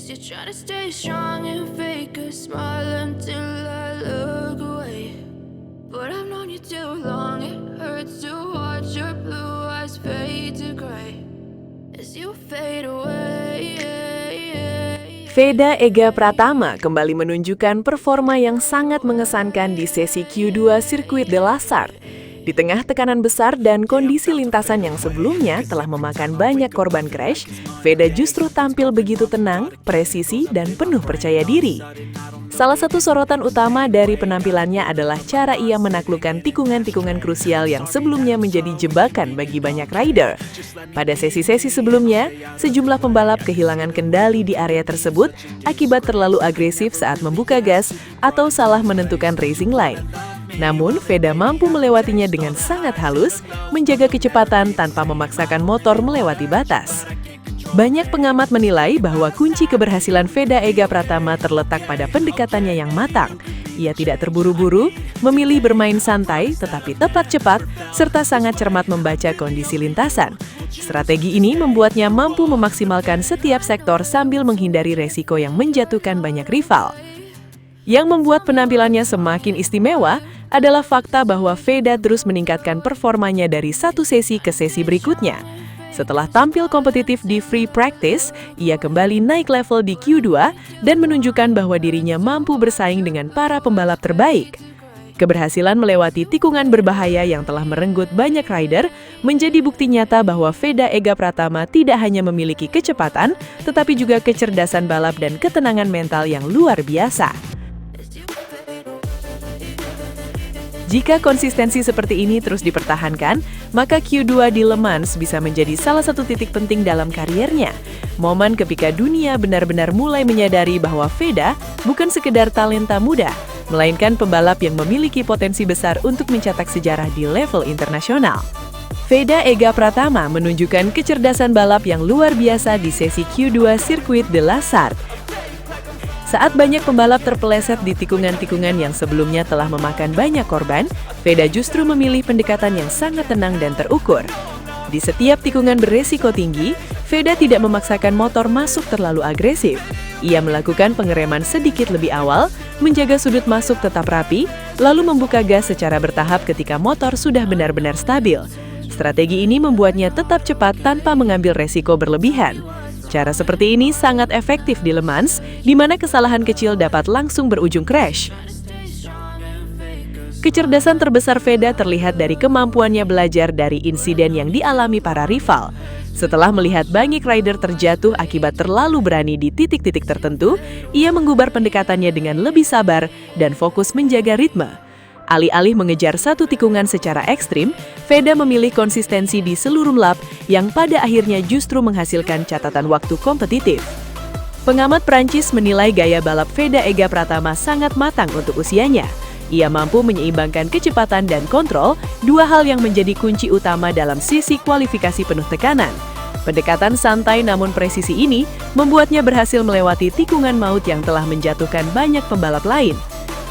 Guess you're trying to stay strong and fake a smile until I look away. But I've known you too long, it hurts to watch your blue eyes fade to gray as you fade away. Veda Ega Pratama kembali menunjukkan performa yang sangat mengesankan di sesi Q2 sirkuit de la Sarthe. Di tengah tekanan besar dan kondisi lintasan yang sebelumnya telah memakan banyak korban crash, Veda justru tampil begitu tenang, presisi, dan penuh percaya diri. Salah satu sorotan utama dari penampilannya adalah cara ia menaklukkan tikungan-tikungan krusial yang sebelumnya menjadi jebakan bagi banyak rider. Pada sesi-sesi sebelumnya, sejumlah pembalap kehilangan kendali di area tersebut akibat terlalu agresif saat membuka gas atau salah menentukan racing line. Namun, Veda mampu melewatinya dengan sangat halus, menjaga kecepatan tanpa memaksakan motor melewati batas. Banyak pengamat menilai bahwa kunci keberhasilan Veda Ega Pratama terletak pada pendekatannya yang matang. Ia tidak terburu-buru, memilih bermain santai tetapi tepat cepat, serta sangat cermat membaca kondisi lintasan. Strategi ini membuatnya mampu memaksimalkan setiap sektor sambil menghindari resiko yang menjatuhkan banyak rival. Yang membuat penampilannya semakin istimewa adalah fakta bahwa Veda terus meningkatkan performanya dari satu sesi ke sesi berikutnya. Setelah tampil kompetitif di free practice, ia kembali naik level di Q2 dan menunjukkan bahwa dirinya mampu bersaing dengan para pembalap terbaik. Keberhasilan melewati tikungan berbahaya yang telah merenggut banyak rider menjadi bukti nyata bahwa Veda Ega Pratama tidak hanya memiliki kecepatan, tetapi juga kecerdasan balap dan ketenangan mental yang luar biasa. Jika konsistensi seperti ini terus dipertahankan, maka Q2 di Le Mans bisa menjadi salah satu titik penting dalam kariernya. Momen ketika dunia benar-benar mulai menyadari bahwa Veda bukan sekedar talenta muda, melainkan pembalap yang memiliki potensi besar untuk mencetak sejarah di level internasional. Veda Ega Pratama menunjukkan kecerdasan balap yang luar biasa di sesi Q2 sirkuit de la Sarthe. Saat banyak pembalap terpeleset di tikungan-tikungan yang sebelumnya telah memakan banyak korban, Veda justru memilih pendekatan yang sangat tenang dan terukur. Di setiap tikungan beresiko tinggi, Veda tidak memaksakan motor masuk terlalu agresif. Ia melakukan pengereman sedikit lebih awal, menjaga sudut masuk tetap rapi, lalu membuka gas secara bertahap ketika motor sudah benar-benar stabil. Strategi ini membuatnya tetap cepat tanpa mengambil resiko berlebihan. Cara seperti ini sangat efektif di Le Mans, di mana kesalahan kecil dapat langsung berujung crash. Kecerdasan terbesar Veda terlihat dari kemampuannya belajar dari insiden yang dialami para rival. Setelah melihat banyak rider terjatuh akibat terlalu berani di titik-titik tertentu, ia mengubah pendekatannya dengan lebih sabar dan fokus menjaga ritme. Alih-alih mengejar satu tikungan secara ekstrim, Veda memilih konsistensi di seluruh lap yang pada akhirnya justru menghasilkan catatan waktu kompetitif. Pengamat Prancis menilai gaya balap Veda Ega Pratama sangat matang untuk usianya. Ia mampu menyeimbangkan kecepatan dan kontrol, dua hal yang menjadi kunci utama dalam sisi kualifikasi penuh tekanan. Pendekatan santai namun presisi ini membuatnya berhasil melewati tikungan maut yang telah menjatuhkan banyak pembalap lain.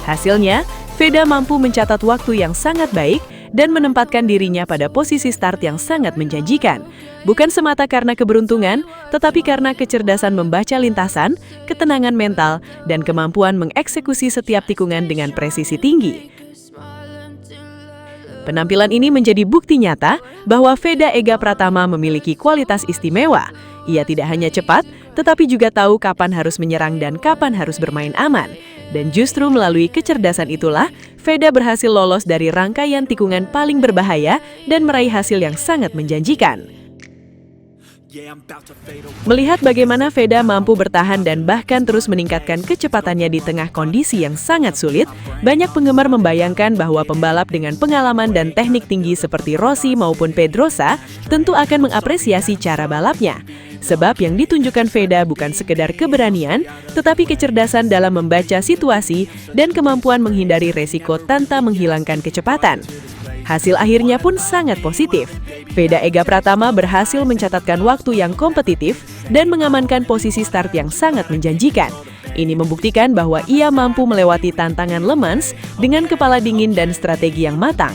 Hasilnya, Veda mampu mencatat waktu yang sangat baik dan menempatkan dirinya pada posisi start yang sangat menjanjikan. Bukan semata karena keberuntungan, tetapi karena kecerdasan membaca lintasan, ketenangan mental, dan kemampuan mengeksekusi setiap tikungan dengan presisi tinggi. Penampilan ini menjadi bukti nyata bahwa Veda Ega Pratama memiliki kualitas istimewa. Ia tidak hanya cepat, tetapi juga tahu kapan harus menyerang dan kapan harus bermain aman. Dan justru melalui kecerdasan itulah, Veda berhasil lolos dari rangkaian tikungan paling berbahaya dan meraih hasil yang sangat menjanjikan. Melihat bagaimana Veda mampu bertahan dan bahkan terus meningkatkan kecepatannya di tengah kondisi yang sangat sulit, banyak penggemar membayangkan bahwa pembalap dengan pengalaman dan teknik tinggi seperti Rossi maupun Pedrosa tentu akan mengapresiasi cara balapnya. Sebab yang ditunjukkan Veda bukan sekedar keberanian, tetapi kecerdasan dalam membaca situasi dan kemampuan menghindari resiko tanpa menghilangkan kecepatan. Hasil akhirnya pun sangat positif. Veda Ega Pratama berhasil mencatatkan waktu yang kompetitif dan mengamankan posisi start yang sangat menjanjikan. Ini membuktikan bahwa ia mampu melewati tantangan Le Mans dengan kepala dingin dan strategi yang matang.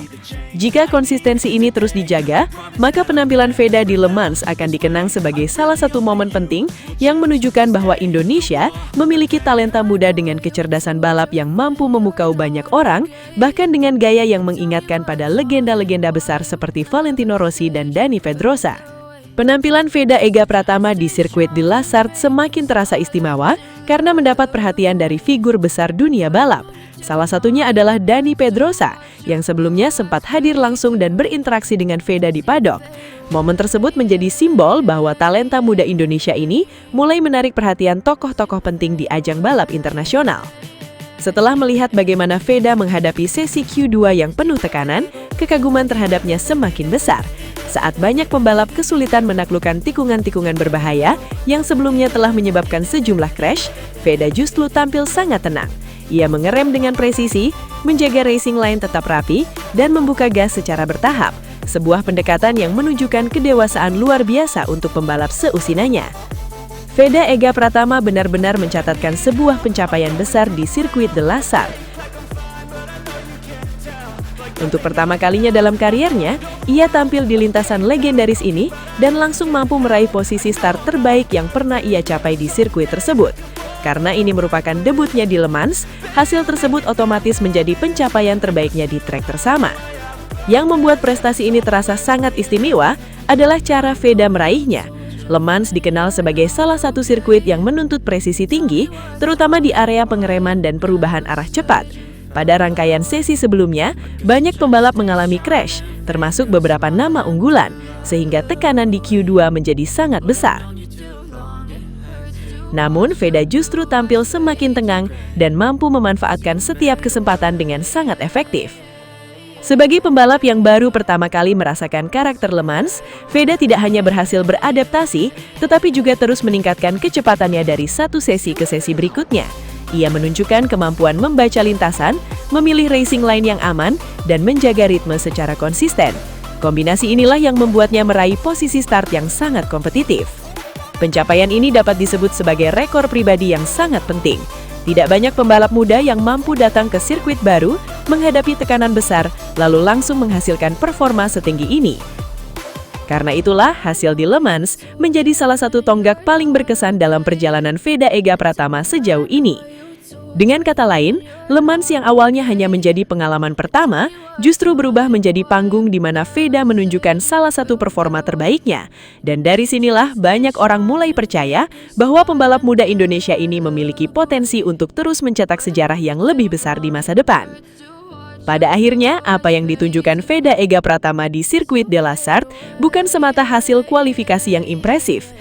Jika konsistensi ini terus dijaga, maka penampilan Veda di Le Mans akan dikenang sebagai salah satu momen penting yang menunjukkan bahwa Indonesia memiliki talenta muda dengan kecerdasan balap yang mampu memukau banyak orang, bahkan dengan gaya yang mengingatkan pada legenda-legenda besar seperti Valentino Rossi dan Dani Pedrosa. Penampilan Veda Ega Pratama di sirkuit di Lasart semakin terasa istimewa karena mendapat perhatian dari figur besar dunia balap. Salah satunya adalah Dani Pedrosa, yang sebelumnya sempat hadir langsung dan berinteraksi dengan Veda di paddock. Momen tersebut menjadi simbol bahwa talenta muda Indonesia ini mulai menarik perhatian tokoh-tokoh penting di ajang balap internasional. Setelah melihat bagaimana Veda menghadapi sesi Q2 yang penuh tekanan, kekaguman terhadapnya semakin besar. Saat banyak pembalap kesulitan menaklukkan tikungan-tikungan berbahaya yang sebelumnya telah menyebabkan sejumlah crash, Veda justru tampil sangat tenang. Ia mengerem dengan presisi, menjaga racing line tetap rapi, dan membuka gas secara bertahap. Sebuah pendekatan yang menunjukkan kedewasaan luar biasa untuk pembalap seusianya. Veda Ega Pratama benar-benar mencatatkan sebuah pencapaian besar di sirkuit de Lasart. Untuk pertama kalinya dalam kariernya, ia tampil di lintasan legendaris ini dan langsung mampu meraih posisi start terbaik yang pernah ia capai di sirkuit tersebut. Karena ini merupakan debutnya di Le Mans, hasil tersebut otomatis menjadi pencapaian terbaiknya di trek tersama. Yang membuat prestasi ini terasa sangat istimewa adalah cara Veda meraihnya. Le Mans dikenal sebagai salah satu sirkuit yang menuntut presisi tinggi, terutama di area pengereman dan perubahan arah cepat. Pada rangkaian sesi sebelumnya, banyak pembalap mengalami crash, termasuk beberapa nama unggulan, sehingga tekanan di Q2 menjadi sangat besar. Namun, Veda justru tampil semakin tenang dan mampu memanfaatkan setiap kesempatan dengan sangat efektif. Sebagai pembalap yang baru pertama kali merasakan karakter Le Mans, Veda tidak hanya berhasil beradaptasi, tetapi juga terus meningkatkan kecepatannya dari satu sesi ke sesi berikutnya. Ia menunjukkan kemampuan membaca lintasan, memilih racing line yang aman, dan menjaga ritme secara konsisten. Kombinasi inilah yang membuatnya meraih posisi start yang sangat kompetitif. Pencapaian ini dapat disebut sebagai rekor pribadi yang sangat penting. Tidak banyak pembalap muda yang mampu datang ke sirkuit baru, menghadapi tekanan besar, lalu langsung menghasilkan performa setinggi ini. Karena itulah, hasil di Le Mans menjadi salah satu tonggak paling berkesan dalam perjalanan Veda Ega Pratama sejauh ini. Dengan kata lain, Le Mans yang awalnya hanya menjadi pengalaman pertama, justru berubah menjadi panggung di mana Veda menunjukkan salah satu performa terbaiknya. Dan dari sinilah banyak orang mulai percaya bahwa pembalap muda Indonesia ini memiliki potensi untuk terus mencetak sejarah yang lebih besar di masa depan. Pada akhirnya, apa yang ditunjukkan Veda Ega Pratama di sirkuit de Lasart bukan semata hasil kualifikasi yang impresif,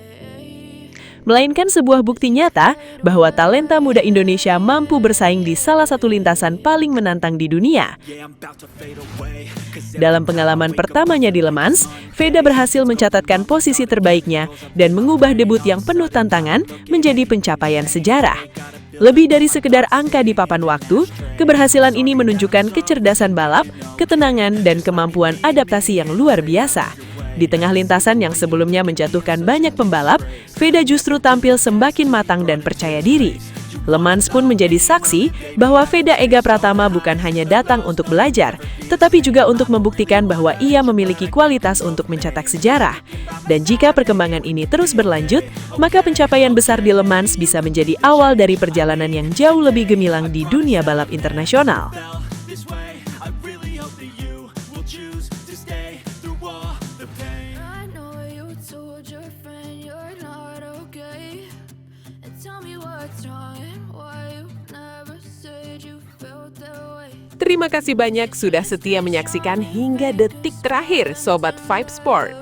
melainkan sebuah bukti nyata bahwa talenta muda Indonesia mampu bersaing di salah satu lintasan paling menantang di dunia. Dalam pengalaman pertamanya di Le Mans, Veda berhasil mencatatkan posisi terbaiknya dan mengubah debut yang penuh tantangan menjadi pencapaian sejarah. Lebih dari sekedar angka di papan waktu, keberhasilan ini menunjukkan kecerdasan balap, ketenangan, dan kemampuan adaptasi yang luar biasa. Di tengah lintasan yang sebelumnya menjatuhkan banyak pembalap, Veda justru tampil semakin matang dan percaya diri. Le Mans pun menjadi saksi bahwa Veda Ega Pratama bukan hanya datang untuk belajar, tetapi juga untuk membuktikan bahwa ia memiliki kualitas untuk mencetak sejarah. Dan jika perkembangan ini terus berlanjut, maka pencapaian besar di Le Mans bisa menjadi awal dari perjalanan yang jauh lebih gemilang di dunia balap internasional. I know you told your friend you're not okay. And tell me what's wrong and why you never said you felt that way. Terima kasih banyak sudah setia menyaksikan hingga detik terakhir, Sobat Vibe Sport.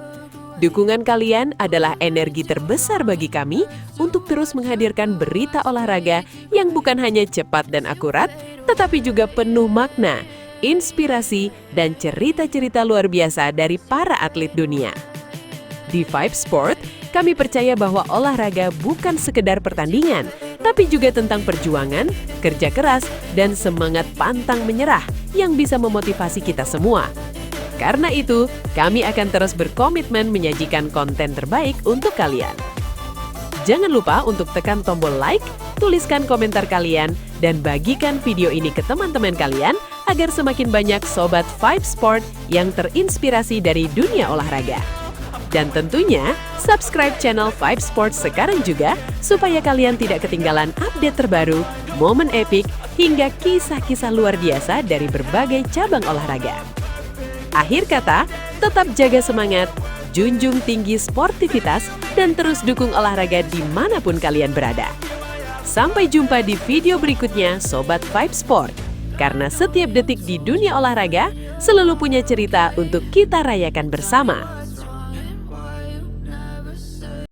Dukungan kalian adalah energi terbesar bagi kami untuk terus menghadirkan berita olahraga yang bukan hanya cepat dan akurat, tetapi juga penuh makna, inspirasi, dan cerita-cerita luar biasa dari para atlet dunia. Di Vibe Sport, kami percaya bahwa olahraga bukan sekedar pertandingan, tapi juga tentang perjuangan, kerja keras, dan semangat pantang menyerah yang bisa memotivasi kita semua. Karena itu, kami akan terus berkomitmen menyajikan konten terbaik untuk kalian. Jangan lupa untuk tekan tombol like, tuliskan komentar kalian, dan bagikan video ini ke teman-teman kalian agar semakin banyak Sobat Vibe Sport yang terinspirasi dari dunia olahraga. Dan tentunya, subscribe channel Vibe Sport sekarang juga supaya kalian tidak ketinggalan update terbaru, momen epik, hingga kisah-kisah luar biasa dari berbagai cabang olahraga. Akhir kata, tetap jaga semangat, junjung tinggi sportivitas, dan terus dukung olahraga dimanapun kalian berada. Sampai jumpa di video berikutnya Sobat Vibe Sport. Karena setiap detik di dunia olahraga selalu punya cerita untuk kita rayakan bersama.